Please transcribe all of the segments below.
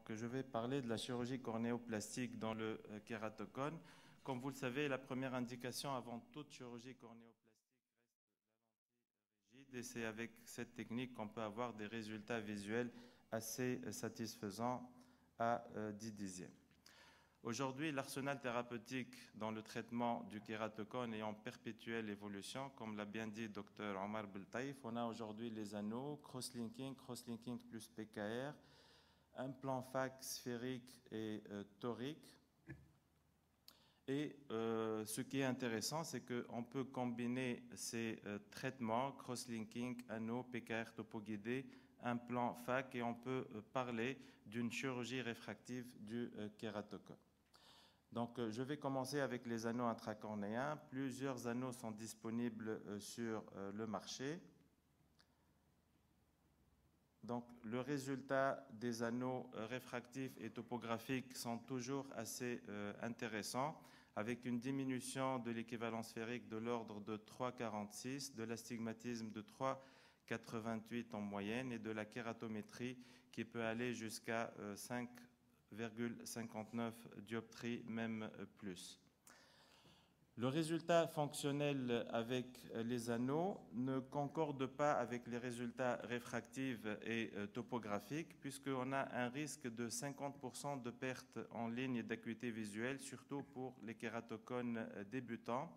Donc, je vais parler de la chirurgie cornéoplastique dans le kératocone. Comme vous le savez, la première indication avant toute chirurgie cornéoplastique reste la lentille rigide et c'est avec cette technique qu'on peut avoir des résultats visuels assez satisfaisants à 10 dixièmes. Aujourd'hui, l'arsenal thérapeutique dans le traitement du kératocone est en perpétuelle évolution. Comme l'a bien dit Dr Omar Beltaïf, on a aujourd'hui les anneaux, crosslinking plus PKR, implant FAC sphérique et torique. Et ce qui est intéressant, c'est qu'on peut combiner ces traitements, crosslinking, anneaux, PKR topoguidé, implant FAC, et on peut parler d'une chirurgie réfractive du kératocone. Donc, je vais commencer avec les anneaux intracornéens. Plusieurs anneaux sont disponibles sur le marché. Donc, le résultat des anneaux réfractifs et topographiques sont toujours assez intéressants, avec une diminution de l'équivalence sphérique de l'ordre de 3,46, de l'astigmatisme de 3,88 en moyenne et de la kératométrie qui peut aller jusqu'à 5,59 dioptries, même plus. Le résultat fonctionnel avec les anneaux ne concorde pas avec les résultats réfractifs et topographiques, puisqu'on a un risque de 50% de perte en ligne d'acuité visuelle, surtout pour les kératocones débutants.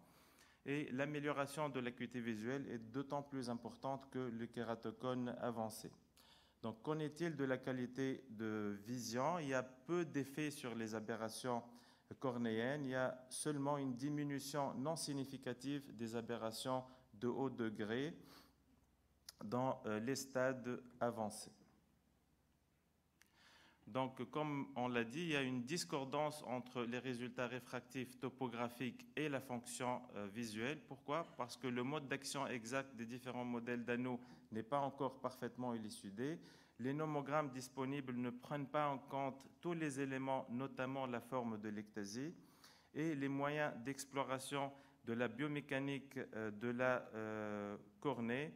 Et l'amélioration de l'acuité visuelle est d'autant plus importante que le kératocone avancé. Donc, qu'en est-il de la qualité de vision? Il y a peu d'effets sur les aberrations cornéennes. Il y a seulement une diminution non significative des aberrations de haut degré dans les stades avancés. Donc, comme on l'a dit, il y a une discordance entre les résultats réfractifs topographiques et la fonction visuelle. Pourquoi? Parce que le mode d'action exact des différents modèles d'anneaux n'est pas encore parfaitement élucidé. Les nomogrammes disponibles ne prennent pas en compte tous les éléments, notamment la forme de l'ectasie, et les moyens d'exploration de la biomécanique de la cornée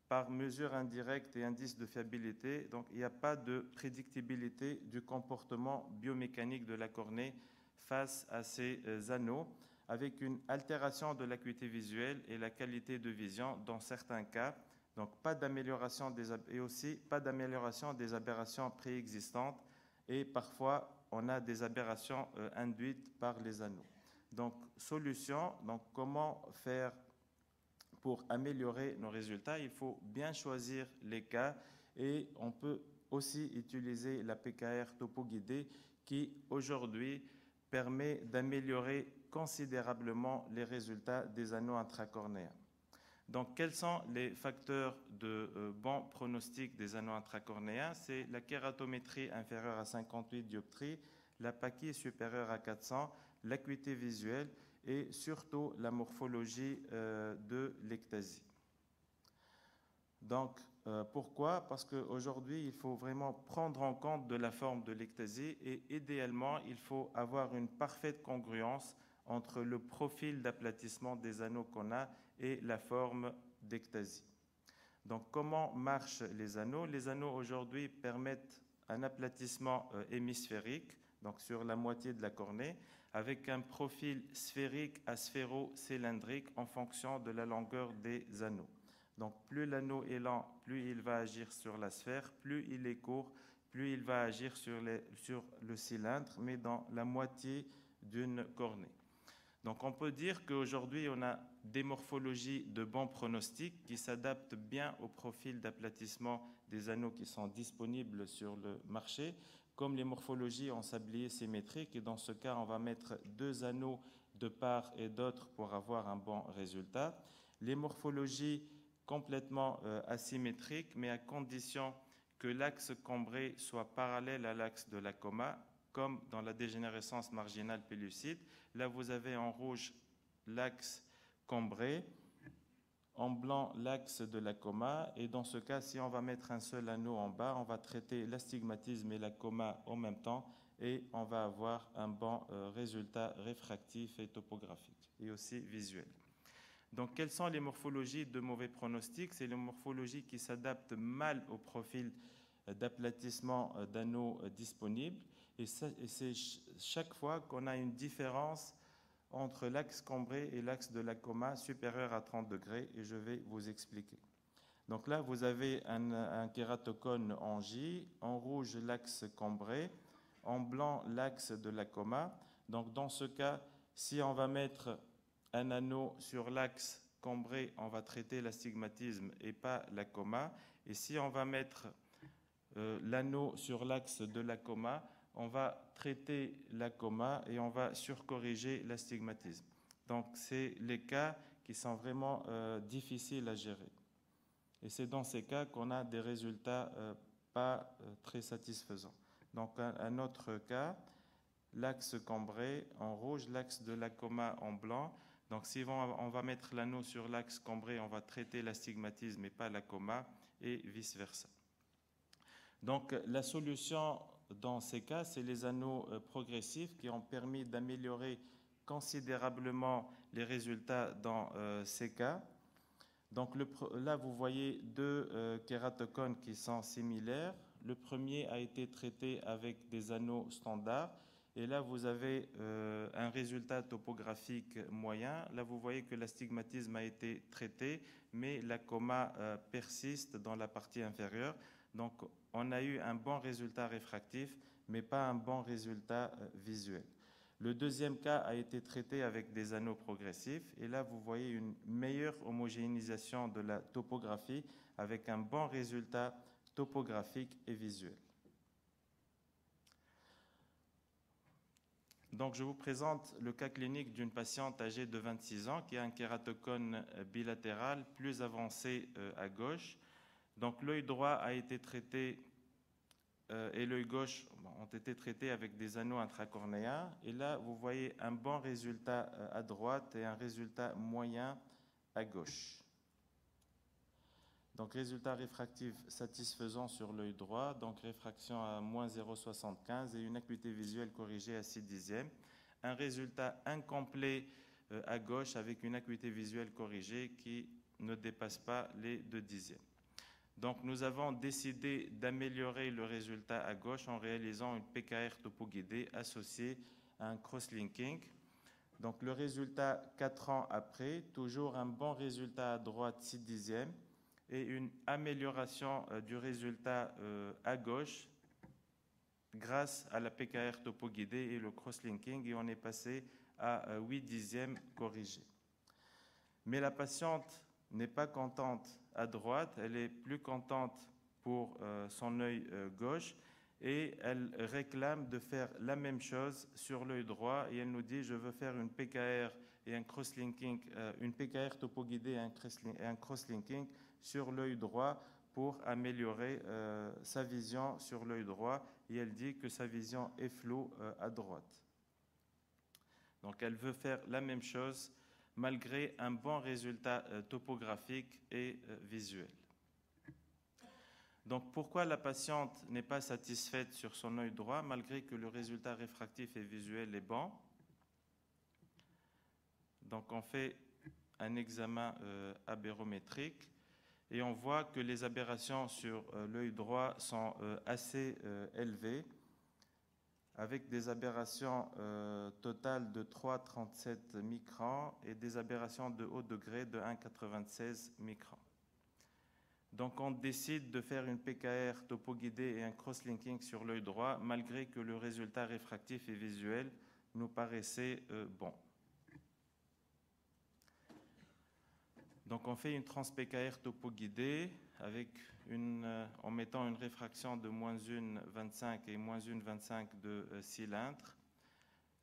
par mesure indirecte et indice de fiabilité. Donc, il n'y a pas de prédictibilité du comportement biomécanique de la cornée face à ces anneaux, avec une altération de l'acuité visuelle et la qualité de vision dans certains cas. Donc, pas d'amélioration et aussi pas d'amélioration des aberrations préexistantes, et parfois on a des aberrations induites par les anneaux. Donc, solution, donc comment faire pour améliorer nos résultats? Il faut bien choisir les cas et on peut aussi utiliser la PKR topoguidée qui aujourd'hui permet d'améliorer considérablement les résultats des anneaux intracornéens. Donc, quels sont les facteurs de bon pronostic des anneaux intracornéens? C'est la kératométrie inférieure à 58 dioptries, la pâquille supérieure à 400, l'acuité visuelle et surtout la morphologie de l'ectasie. Donc, pourquoi? Parce qu'aujourd'hui, il faut vraiment prendre en compte de la forme de l'ectasie et idéalement, il faut avoir une parfaite congruence entre le profil d'aplatissement des anneaux qu'on a et la forme d'ectasie. Donc, comment marchent les anneaux? Les anneaux aujourd'hui permettent un aplatissement hémisphérique, donc sur la moitié de la cornée, avec un profil sphérique à sphéro-cylindrique en fonction de la longueur des anneaux. Donc, plus l'anneau est lent, plus il va agir sur la sphère, plus il est court, plus il va agir sur le cylindre, mais dans la moitié d'une cornée. Donc, on peut dire qu'aujourd'hui, on a des morphologies de bon pronostic qui s'adaptent bien au profil d'aplatissement des anneaux qui sont disponibles sur le marché, comme les morphologies en sablier symétrique. Et dans ce cas, on va mettre 2 anneaux de part et d'autre pour avoir un bon résultat. Les morphologies complètement asymétriques, mais à condition que l'axe cambré soit parallèle à l'axe de la coma, comme dans la dégénérescence marginale pellucide. Là, vous avez en rouge l'axe cambré, en blanc l'axe de la coma, et dans ce cas, si on va mettre un seul anneau en bas, on va traiter l'astigmatisme et la coma en même temps, et on va avoir un bon résultat réfractif et topographique, et aussi visuel. Donc, quelles sont les morphologies de mauvais pronostic? C'est les morphologies qui s'adaptent mal au profil d'aplatissement d'anneaux disponibles. Et c'est chaque fois qu'on a une différence entre l'axe cambré et l'axe de la coma supérieur à 30 degrés, et je vais vous expliquer. Donc là, vous avez un kératocone en J, en rouge l'axe cambré, en blanc l'axe de la coma. Donc dans ce cas, si on va mettre un anneau sur l'axe cambré, on va traiter l'astigmatisme et pas la coma. Et si on va mettre l'anneau sur l'axe de la coma, on va traiter la coma et on va surcorriger l'astigmatisme. Donc c'est les cas qui sont vraiment difficiles à gérer. Et c'est dans ces cas qu'on a des résultats pas très satisfaisants. Donc un autre cas, l'axe cambré en rouge, l'axe de la coma en blanc. Donc si on va mettre l'anneau sur l'axe cambré, on va traiter l'astigmatisme et pas la coma, et vice-versa. Donc la solution dans ces cas, c'est les anneaux progressifs qui ont permis d'améliorer considérablement les résultats dans ces cas. Donc là, vous voyez deux kératocones qui sont similaires. Le premier a été traité avec des anneaux standards. Et là, vous avez un résultat topographique moyen. Là, vous voyez que l'astigmatisme a été traité, mais la coma persiste dans la partie inférieure. Donc, on a eu un bon résultat réfractif, mais pas un bon résultat visuel. Le deuxième cas a été traité avec des anneaux progressifs. Et là, vous voyez une meilleure homogénéisation de la topographie avec un bon résultat topographique et visuel. Donc, je vous présente le cas clinique d'une patiente âgée de 26 ans qui a un kératocone bilatéral plus avancé à gauche. Donc, l'œil droit a été traité et l'œil gauche ont été traités avec des anneaux intracornéens. Et là, vous voyez un bon résultat à droite et un résultat moyen à gauche. Donc, résultat réfractif satisfaisant sur l'œil droit, donc réfraction à moins 0,75 et une acuité visuelle corrigée à 6/10. Un résultat incomplet à gauche avec une acuité visuelle corrigée qui ne dépasse pas les 2/10. Donc, nous avons décidé d'améliorer le résultat à gauche en réalisant une PKR topo-guidée associée à un cross-linking. Donc, le résultat 4 ans après, toujours un bon résultat à droite 6/10 et une amélioration du résultat à gauche grâce à la PKR topo-guidée et le cross-linking, et on est passé à 8/10 corrigé. Mais la patiente n'est pas contente à droite, elle est plus contente pour son œil gauche et elle réclame de faire la même chose sur l'œil droit et elle nous dit je veux faire une PKR et un cross-linking, une PKR topo-guidée et un cross-linking sur l'œil droit pour améliorer sa vision sur l'œil droit, et elle dit que sa vision est floue à droite. Donc elle veut faire la même chose malgré un bon résultat topographique et visuel. Donc pourquoi la patiente n'est pas satisfaite sur son œil droit malgré que le résultat réfractif et visuel est bon? Donc on fait un examen aberrométrique et on voit que les aberrations sur l'œil droit sont assez élevées, avec des aberrations totales de 3,37 microns et des aberrations de haut degré de 1,96 microns. Donc on décide de faire une PKR topo-guidée et un cross-linking sur l'œil droit, malgré que le résultat réfractif et visuel nous paraissait bon. Donc on fait une trans-PKR topo-guidée en mettant une réfraction de moins 1,25 et moins 1,25 de cylindre.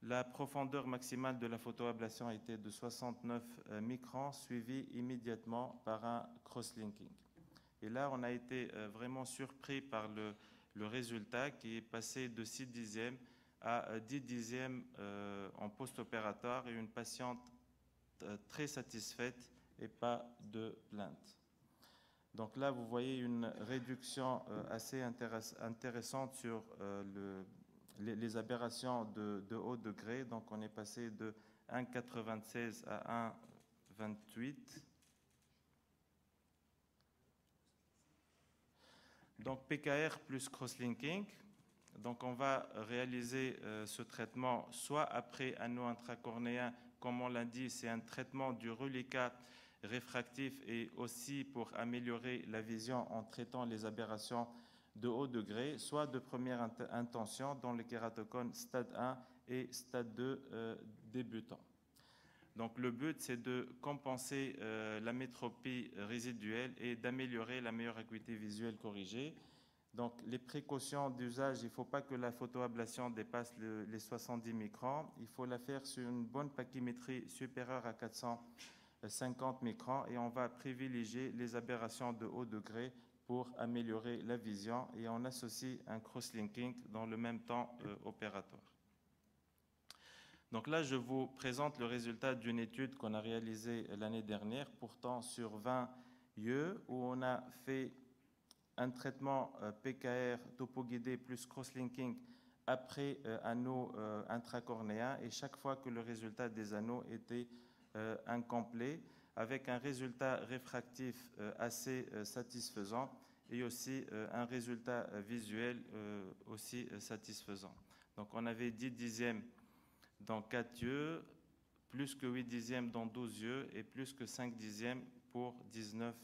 La profondeur maximale de la photoablation était de 69 microns, suivi immédiatement par un cross-linking. Et là, on a été vraiment surpris par le résultat qui est passé de 6/10 à 10/10 en post-opératoire et une patiente très satisfaite et pas de plainte. Donc là, vous voyez une réduction assez intéressante sur les aberrations de haut degré. Donc on est passé de 1,96 à 1,28. Donc PKR plus crosslinking. Donc on va réaliser ce traitement soit après anneau intracornéen, comme on l'a dit, c'est un traitement du reliquat réfractif et aussi pour améliorer la vision en traitant les aberrations de haut degré, soit de première intention dans le kératocone stade 1 et stade 2 débutant. Donc le but, c'est de compenser la métropie résiduelle et d'améliorer la meilleure acuité visuelle corrigée. Donc les précautions d'usage, il ne faut pas que la photoablation dépasse les 70 microns. Il faut la faire sur une bonne pachymétrie supérieure à 450 microns et on va privilégier les aberrations de haut degré pour améliorer la vision et on associe un crosslinking dans le même temps opératoire. Donc là, je vous présente le résultat d'une étude qu'on a réalisée l'année dernière, pourtant sur 20 yeux, où on a fait un traitement PKR topo-guidé plus crosslinking après anneau intracornéen et chaque fois que le résultat des anneaux était incomplet, avec un résultat réfractif assez satisfaisant et aussi un résultat visuel aussi satisfaisant. Donc on avait 10 dixièmes dans 4 yeux, plus que 8 dixièmes dans 12 yeux et plus que 5 dixièmes pour 19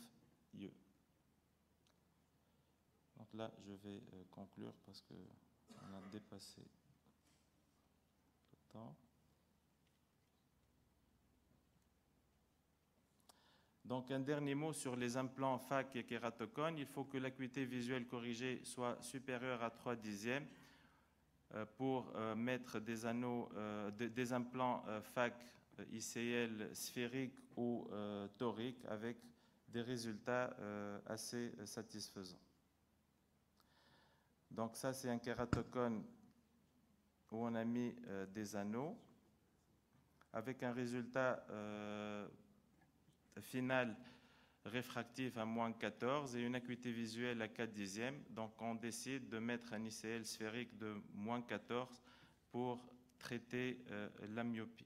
yeux. Donc là, je vais conclure parce qu'on a dépassé le temps. Donc un dernier mot sur les implants phac et kératocone. Il faut que l'acuité visuelle corrigée soit supérieure à 3 dixièmes pour mettre des anneaux, des implants phac ICL sphériques ou toriques avec des résultats assez satisfaisants. Donc ça, c'est un kératocone où on a mis des anneaux avec un résultat final réfractif à moins 14 et une acuité visuelle à 4 dixièmes. Donc on décide de mettre un ICL sphérique de moins 14 pour traiter la myopie.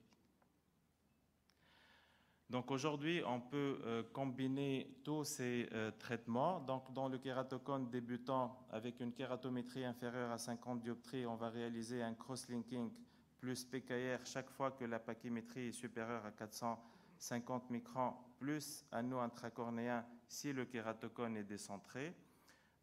Donc aujourd'hui, on peut combiner tous ces traitements. Donc dans le kératocone débutant, avec une kératométrie inférieure à 50 dioptries, on va réaliser un crosslinking plus PKR chaque fois que la pachymétrie est supérieure à 450 microns, plus anneau intracornéen si le kératocone est décentré.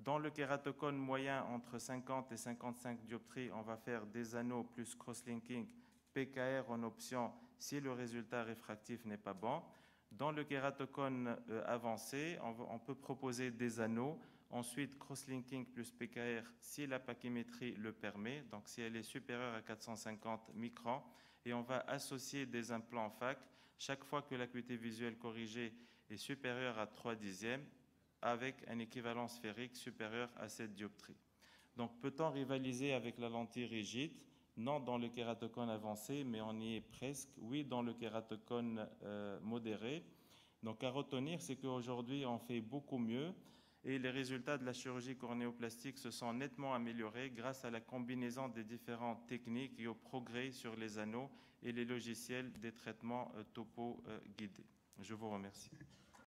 Dans le kératocone moyen, entre 50 et 55 dioptries, on va faire des anneaux plus crosslinking, PKR en option si le résultat réfractif n'est pas bon. Dans le kératocone avancé, on peut proposer des anneaux, ensuite crosslinking plus PKR si la pachymétrie le permet, donc si elle est supérieure à 450 microns, et on va associer des implants phac chaque fois que l'acuité visuelle corrigée est supérieure à 3 dixièmes, avec un équivalent sphérique supérieur à 7 dioptries. Donc peut-on rivaliser avec la lentille rigide? Non dans le kératocone avancé, mais on y est presque. Oui dans le kératocone modéré. Donc à retenir, c'est qu'aujourd'hui on fait beaucoup mieux et les résultats de la chirurgie cornéoplastique se sont nettement améliorés grâce à la combinaison des différentes techniques et au progrès sur les anneaux et les logiciels des traitements topo guidés. Je vous remercie.